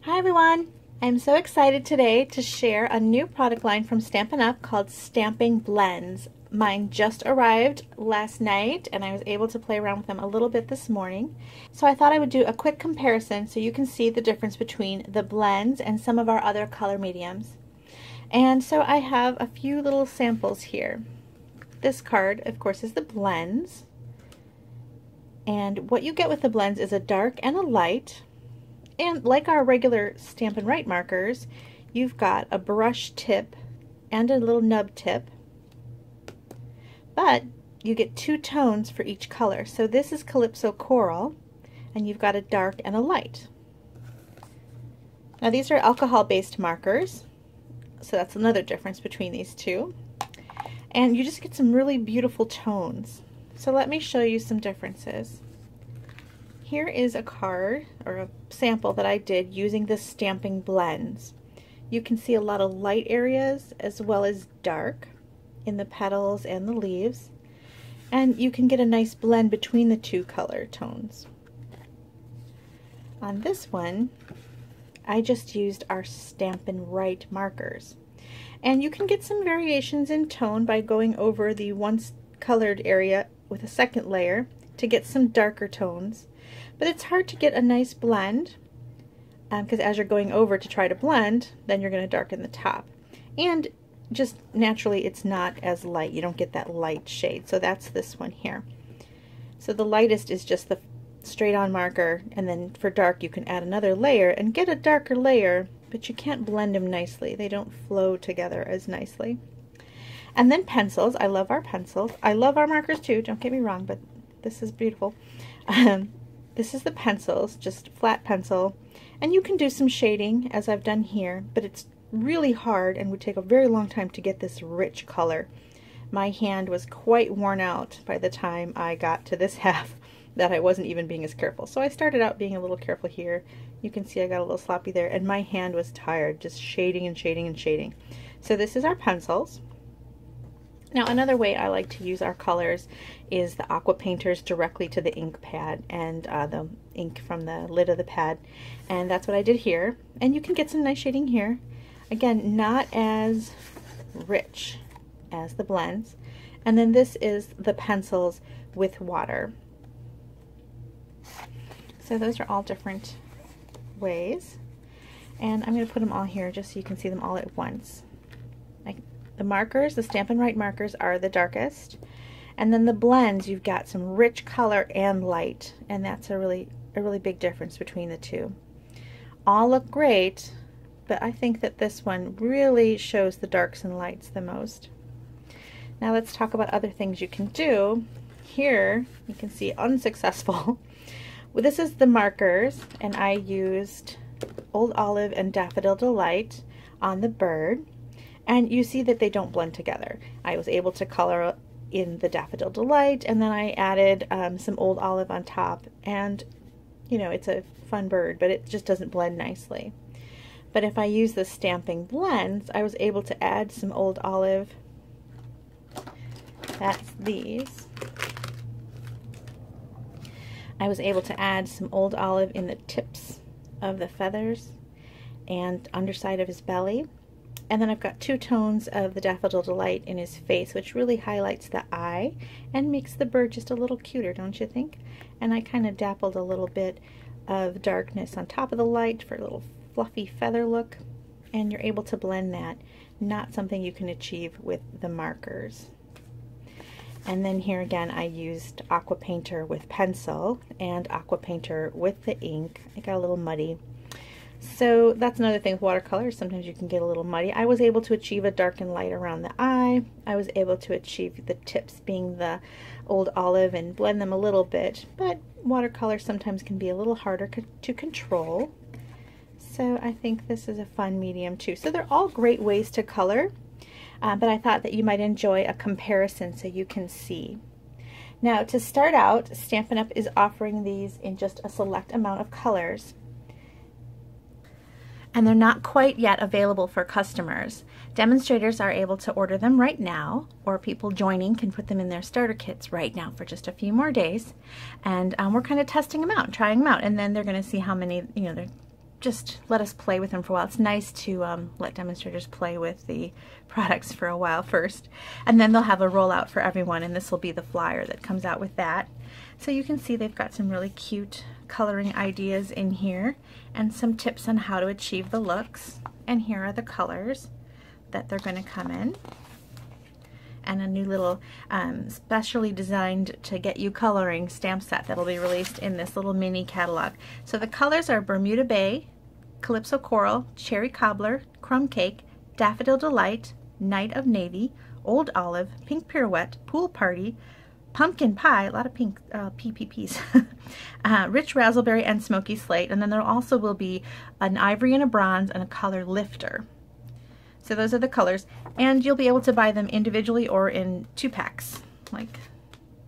Hi everyone! I'm so excited today to share a new product line from Stampin Up called Stampin Blends. Mine just arrived last night and I was able to play around with them a little bit this morning. So I thought I would do a quick comparison so you can see the difference between the blends and some of our other color mediums. And so I have a few little samples here. This card, of course, is the blends. And what you get with the blends is a dark and a light. And like our regular Stampin' Write markers, you've got a brush tip and a little nub tip. But you get two tones for each color. So this is Calypso Coral, and you've got a dark and a light. Now these are alcohol-based markers, so that's another difference between these two. And you just get some really beautiful tones. So let me show you some differences. Here is a card, or a sample that I did using the Stampin Blends. You can see a lot of light areas as well as dark in the petals and the leaves. And you can get a nice blend between the two color tones. On this one, I just used our Stampin' Write markers. And you can get some variations in tone by going over the once colored area with a second layer to get some darker tones. But it's hard to get a nice blend because as you're going over to try to blend, then you're going to darken the top. And just naturally it's not as light. You don't get that light shade. So that's this one here. So the lightest is just the straight on marker, and then for dark you can add another layer and get a darker layer, but you can't blend them nicely. They don't flow together as nicely. And then pencils. I love our pencils. I love our markers too, don't get me wrong, but this is beautiful. This is the pencils, just flat pencil, and you can do some shading as I've done here, but it's really hard and would take a very long time to get this rich color. My hand was quite worn out by the time I got to this half that I wasn't even being as careful. So I started out being a little careful here. You can see I got a little sloppy there, and my hand was tired, just shading and shading and shading. So this is our pencils. Now another way I like to use our colors is the aqua painters directly to the ink pad and the ink from the lid of the pad, and that's what I did here. And you can get some nice shading here. Again, not as rich as the blends. And then this is the pencils with water. So those are all different ways, and I'm going to put them all here just so you can see them all at once. The markers, the Stampin' Write markers, are the darkest, and then the blends, you've got some rich color and light, and that's a really big difference between the two. All look great, but I think that this one really shows the darks and lights the most. Now let's talk about other things you can do. Here you can see unsuccessful. Well, this is the markers, and I used Old Olive and Daffodil Delight on the bird. And you see that they don't blend together. I was able to color in the Daffodil Delight, and then I added some Old Olive on top. And, you know, it's a fun bird, but it just doesn't blend nicely. But if I use the Stampin Blends, I was able to add some Old Olive. That's these. I was able to add some Old Olive in the tips of the feathers and underside of his belly. And then I've got two tones of the Daffodil Delight in his face, which really highlights the eye and makes the bird just a little cuter, don't you think? And I kind of dappled a little bit of darkness on top of the light for a little fluffy feather look. And you're able to blend that. Not something you can achieve with the markers. And then here again I used Aqua Painter with pencil and Aqua Painter with the ink. It got a little muddy. So that's another thing with watercolors. Sometimes you can get a little muddy. I was able to achieve a dark and light around the eye. I was able to achieve the tips being the Old Olive and blend them a little bit. But watercolor sometimes can be a little harder to control. So I think this is a fun medium too. So they're all great ways to color. But I thought that you might enjoy a comparison so you can see. Now to start out, Stampin' Up! Is offering these in just a select amount of colors. And they're not quite yet available for customers. Demonstrators are able to order them right now, or people joining can put them in their starter kits right now for just a few more days. And we're kind of testing them out, trying them out, and then they're going to see how many, they're just let us play with them for a while. It's nice to let demonstrators play with the products for a while first. And then they'll have a rollout for everyone, and this will be the flyer that comes out with that. So you can see they've got some really cute coloring ideas in here and some tips on how to achieve the looks. And here are the colors that they're going to come in. And a new little specially designed to get you coloring stamp set that will be released in this little mini catalog. So the colors are Bermuda Bay, Calypso Coral, Cherry Cobbler, Crumb Cake, Daffodil Delight, Night of Navy, Old Olive, Pink Pirouette, Pool Party, Pumpkin Pie, a lot of pink PPPs, Rich Razzleberry, and Smoky Slate. And then there also will be an ivory and a bronze and a color lifter. So those are the colors, and you'll be able to buy them individually or in 2 packs like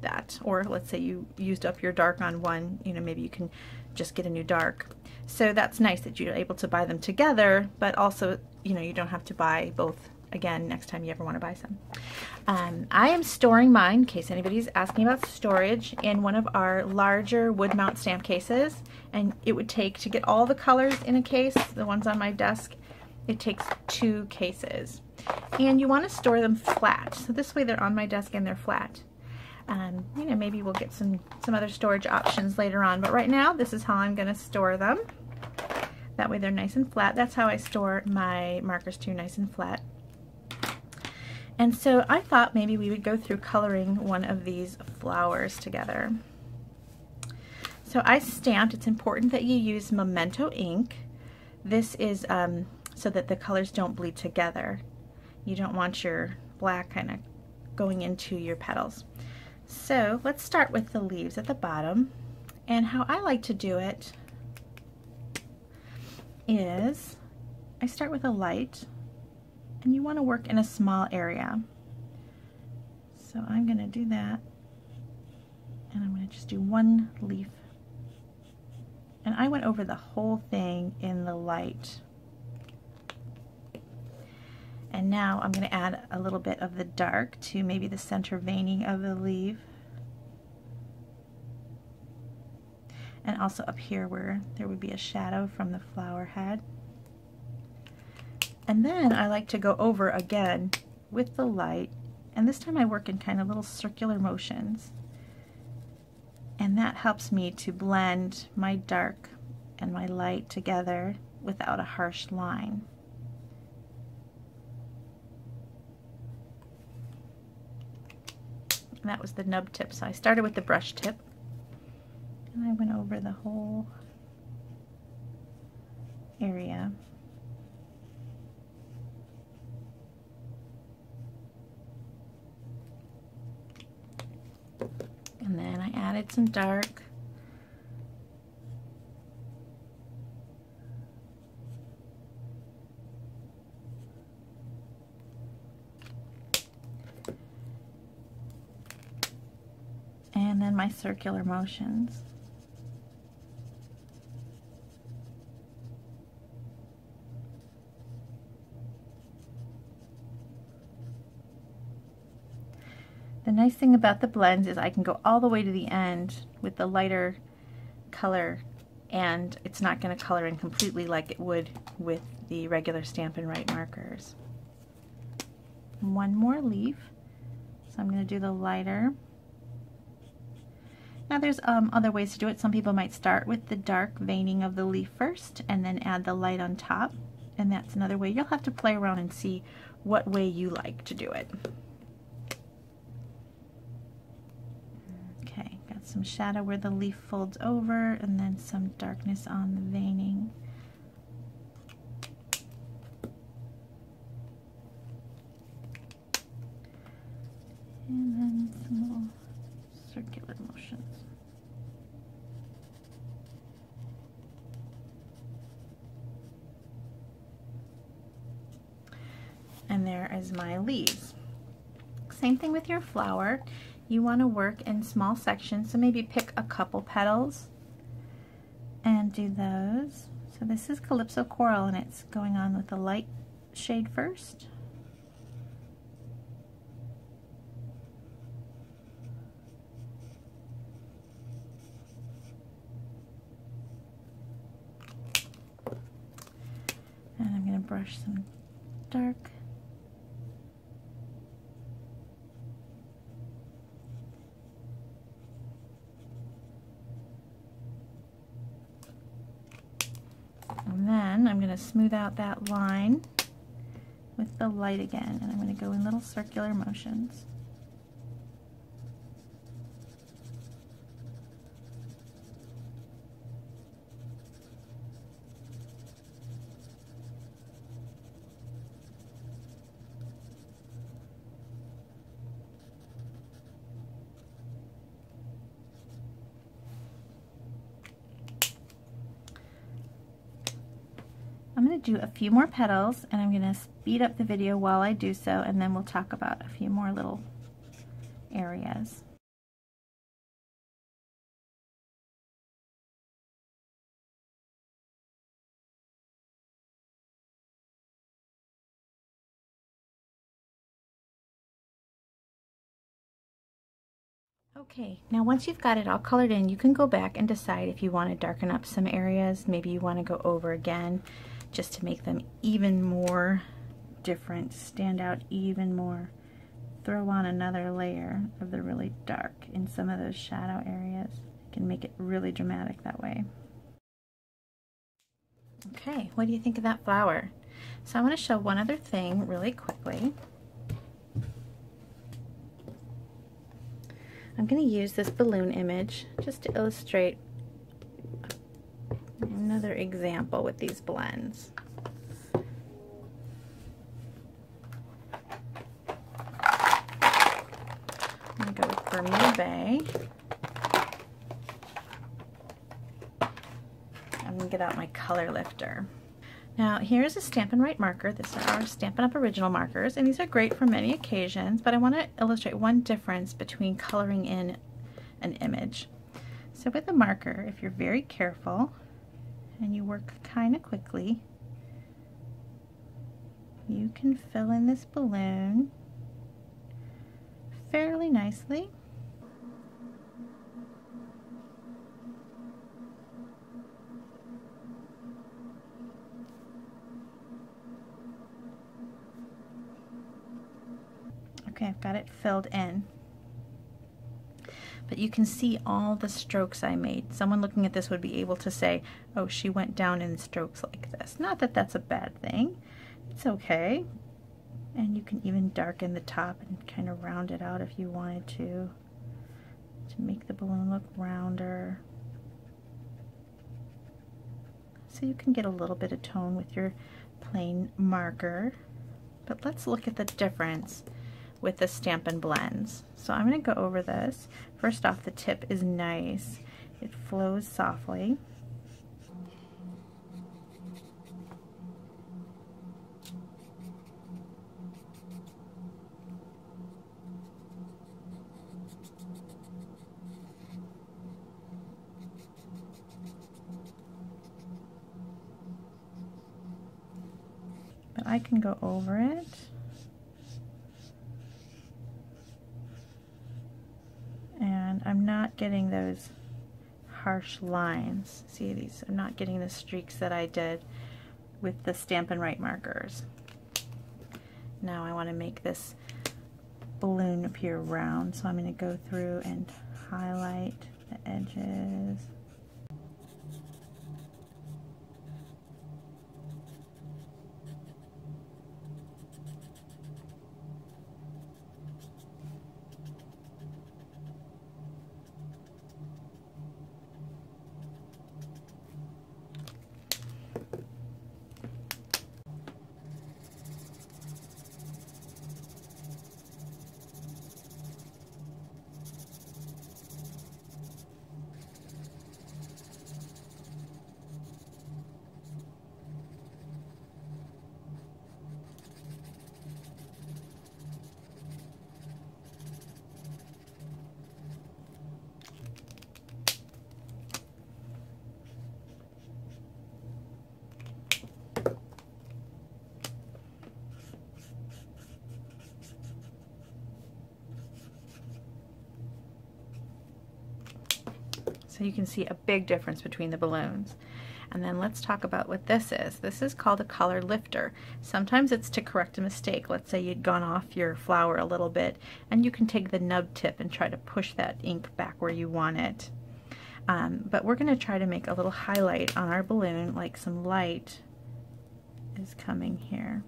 that. Or let's say you used up your dark on one, you know, maybe you can just get a new dark. So that's nice that you're able to buy them together, but also, you know, you don't have to buy both again next time you ever want to buy some. I am storing mine, in case anybody's asking about storage, in one of our larger wood mount stamp cases, and it would take, to get all the colors in a case, the ones on my desk, it takes 2 cases. And you want to store them flat. So this way they're on my desk and they're flat. You know, maybe we'll get some other storage options later on, but right now this is how I'm going to store them. That way they're nice and flat. That's how I store my markers too, nice and flat. And so I thought maybe we would go through coloring one of these flowers together. So I stamped, it's important that you use Memento ink. This is so that the colors don't bleed together. You don't want your black kind of going into your petals. So let's start with the leaves at the bottom. And how I like to do it is I start with a light, and you want to work in a small area. So I'm going to do that, and I'm going to just do 1 leaf. And I went over the whole thing in the light. And now I'm going to add a little bit of the dark to maybe the center veining of the leaf. And also up here where there would be a shadow from the flower head. And then I like to go over again with the light, and this time I work in kind of little circular motions. And that helps me to blend my dark and my light together without a harsh line. And that was the nub tip. So I started with the brush tip, and I went over the whole area. And then I added some dark. And then my circular motions. The nice thing about the blends is I can go all the way to the end with the lighter color, and it's not going to color in completely like it would with the regular Stampin' Write markers. 1 more leaf, so I'm going to do the lighter. Now there's other ways to do it. Some people might start with the dark veining of the leaf first and then add the light on top, and that's another way. You'll have to play around and see what way you like to do it. Okay, got some shadow where the leaf folds over, and then some darkness on the veining. And then some little circular motions. And there is my leaves. Same thing with your flower. You want to work in small sections, so maybe pick a couple petals and do those. So this is Calypso Coral, and it's going on with the light shade first. brush some dark. And then I'm going to smooth out that line with the light again, and I'm going to go in little circular motions. I'm going to do a few more petals, and I'm going to speed up the video while I do so, and then we'll talk about a few more little areas. Okay, now once you've got it all colored in, you can go back and decide if you want to darken up some areas. Maybe you want to go over again just to make them even more different, stand out even more. Throw on another layer of the really dark in some of those shadow areas. You can make it really dramatic that way. Okay, what do you think of that flower? So I want to show one other thing really quickly. I'm going to use this balloon image just to illustrate another example with these blends. I'm going to go with Bermuda Bay. I'm going to get out my color lifter. Now here's a Stampin' Right marker. These are our Stampin' Up! Original markers, and these are great for many occasions, but I want to illustrate one difference between coloring in an image. So with a marker, if you're very careful and you work kind of quickly, you can fill in this balloon fairly nicely. Okay, I've got it filled in. But you can see all the strokes I made. Someone looking at this would be able to say, oh, she went down in strokes like this. Not that that's a bad thing. It's okay. And you can even darken the top and kind of round it out if you wanted to make the balloon look rounder. So you can get a little bit of tone with your plain marker. But let's look at the difference with the Stampin' Blends. So I'm going to go over this. First off, the tip is nice. It flows softly. But I can go over it. And I'm not getting those harsh lines. See these? I'm not getting the streaks that I did with the Stampin' Right markers. Now I want to make this balloon appear round, so I'm going to go through and highlight the edges. So you can see a big difference between the balloons. And then let's talk about what this is. This is called a color lifter. Sometimes it's to correct a mistake. Let's say you'd gone off your flower a little bit, and you can take the nub tip and try to push that ink back where you want it. But we're going to try to make a little highlight on our balloon, like some light is coming here.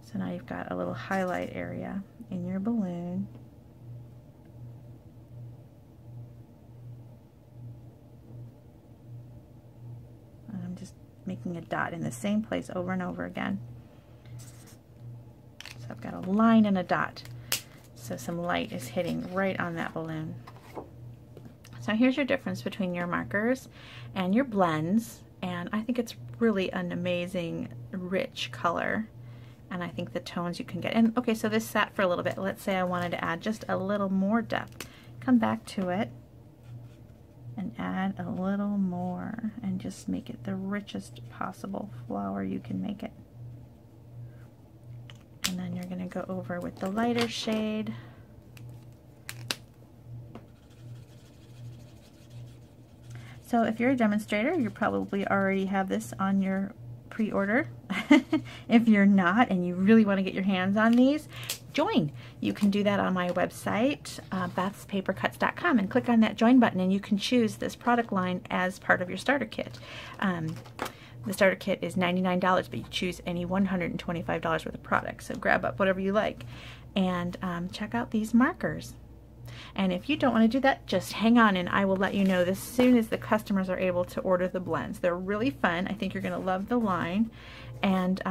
So now you've got a little highlight area in your balloon. And I'm just making a dot in the same place over and over again. So I've got a line and a dot. So some light is hitting right on that balloon. So here's your difference between your markers and your blends. And I think it's really an amazing, rich color. And I think the tones you can get. And okay, so this sat for a little bit. Let's say I wanted to add just a little more depth. Come back to it and add a little more and just make it the richest possible flower you can make it. And then you're going to go over with the lighter shade. So if you're a demonstrator, you probably already have this on your pre-order. If you're not and you really want to get your hands on these, join. You can do that on my website, bethspapercuts.com, and click on that join button, and you can choose this product line as part of your starter kit. The starter kit is $99, but you choose any $125 worth of products. So grab up whatever you like and check out these markers. And if you don't want to do that, just hang on and I will let you know as soon as the customers are able to order the blends. They're really fun. I think you're going to love the line, and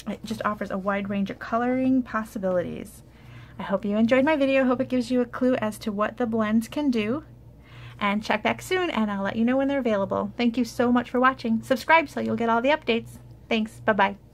it just offers a wide range of coloring possibilities. I hope you enjoyed my video. Hope it gives you a clue as to what the blends can do. And check back soon and I'll let you know when they're available. Thank you so much for watching. Subscribe so you'll get all the updates. Thanks. Bye-bye.